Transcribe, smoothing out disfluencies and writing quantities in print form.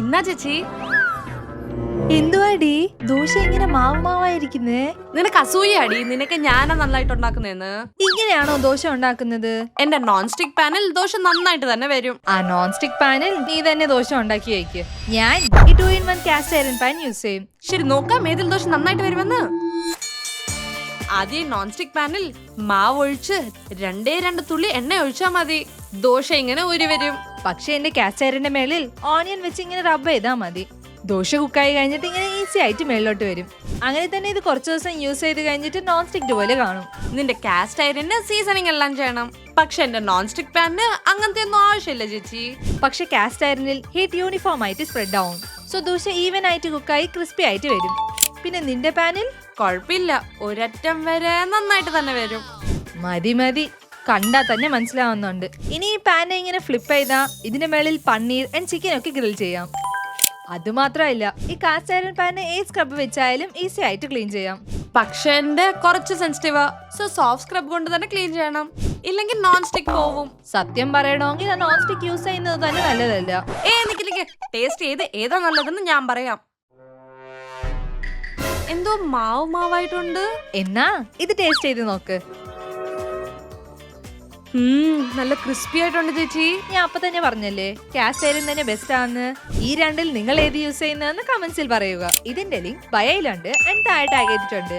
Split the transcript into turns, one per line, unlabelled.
ഇന്നാ ചേച്ചി.
എന്തുവാടി ദോശ ഇങ്ങനെ മാവായിരിക്കുന്നേ?
നിനക്ക് അസൂയാടി, നിനക്ക് ഞാനാ നന്നായിട്ട് ഉണ്ടാക്കുന്നേന്ന്.
ഇങ്ങനെയാണോ ദോശ ഉണ്ടാക്കുന്നത്?
എന്റെ നോൺ സ്റ്റിക് പാനിൽ ദോശ നന്നായിട്ട് തന്നെ വരും.
ആ നോൺ സ്റ്റിക് പാനിൽ നീ തന്നെ ദോശ ഉണ്ടാക്കി വയ്ക്ക്. ഞാൻ ഈ 2-in-1 cast iron pan use ചെയ്യും.
ശരി, നോക്കാം ഏതിൽ ദോശ നന്നായിട്ട് വരുമെന്ന്. ആദ്യം നോൺ സ്റ്റിക് പാനിൽ മാവ് ഒഴിച്ച് 2 തുള്ളി എണ്ണ ഒഴിച്ചാ മതി. ദോശ ഇങ്ങനെ ഊരി വരും.
പക്ഷെ എന്റെ കാസ്റ്റ് അയറിന്റെ മേളിൽ ഓണിയൻ വെച്ച് ഇങ്ങനെ റബ്ബ് ചെയ്താൽ മതി. ദോശ കുക്കായി കഴിഞ്ഞിട്ട് ഇങ്ങനെ ഈസി ആയിട്ട് മേളിലോട്ട് വരും. അങ്ങനെ തന്നെ ഇത് കുറച്ച് ദിവസം യൂസ് ചെയ്ത് കഴിഞ്ഞിട്ട് നോൺ സ്റ്റിക് പോലെ കാണും.
നിന്റെ കാസ്റ്റ് അയറിന് സീസണിങ് എല്ലാം ചെയ്യണം. പക്ഷെ എന്റെ നോൺ സ്റ്റിക് പാനിന് അങ്ങനത്തെ ഒന്നും ആവശ്യമില്ല ചേച്ചി.
പക്ഷെ കാസ്റ്റ് അയറിനിൽ ഹീറ്റ് യൂണിഫോം ആയിട്ട് സ്പ്രെഡ് ആവും. സോ ദോശ ഈവൻ ആയിട്ട് കുക്കായി ക്രിസ്പി ആയിട്ട് വരും. പിന്നെ നിന്റെ പാനിൽ
കുഴപ്പമില്ല, ഒരറ്റം വരെ നന്നായിട്ട് തന്നെ വരും.
മതി കണ്ടാ തന്നെ മനസ്സിലാവുന്നുണ്ട്. ഇനി ഈ പാനെ ഇങ്ങനെ ഫ്ലിപ്പ് ചെയ്താ ഇതിന്റെ മേളിൽ പന്നീർ ആൻഡ് ചിക്കൻ ഒക്കെ ഗ്രിൽ ചെയ്യാം. അതുമാത്രമല്ല, ഈ കാസ്റ്റ് അയൺ പാന് ഏത് സ്ക്രബ് വെച്ചായാലും ഈസി ആയിട്ട് ക്ലീൻ ചെയ്യാം.
പക്ഷെ എന്റെ കുറച്ച് സെൻസിറ്റീവാ. സോ സോഫ്റ്റ് സ്ക്രബ് കൊണ്ട് തന്നെ ക്ലീൻ ചെയ്യണം, ഇല്ലെങ്കിൽ നോൺ സ്റ്റിക് പോവും.
സത്യം പറയണമെങ്കിൽ നോൺ സ്റ്റിക് യൂസ് ചെയ്യുന്നത് തന്നെ നല്ലതല്ല.
നിക്ക് ടേസ്റ്റ് ചെയ്ത് ഏതാ നല്ലതെന്ന് ഞാൻ പറയാം. എന്തോ മാവായിട്ടുണ്ട്.
എന്നാ ഇത് ടേസ്റ്റ് ചെയ്ത് നോക്ക്.
നല്ല ക്രിസ്പി ആയിട്ടുണ്ട് ചേച്ചി.
ഞാൻ അപ്പൊ തന്നെ പറഞ്ഞല്ലേ കാസ്റ്റ് അയൺ തന്നെ ബെസ്റ്റ് ആണെന്ന്. ഈ രണ്ടിൽ നിങ്ങൾ ഏത് യൂസ് ചെയ്യുന്നതെന്ന് കമന്റ്സിൽ പറയുക. ഇതിന്റെ ലിങ്ക് ബയോയിലുണ്ട് ആൻഡ് താഴെ ടാഗ് ചെയ്തിട്ടുണ്ട്.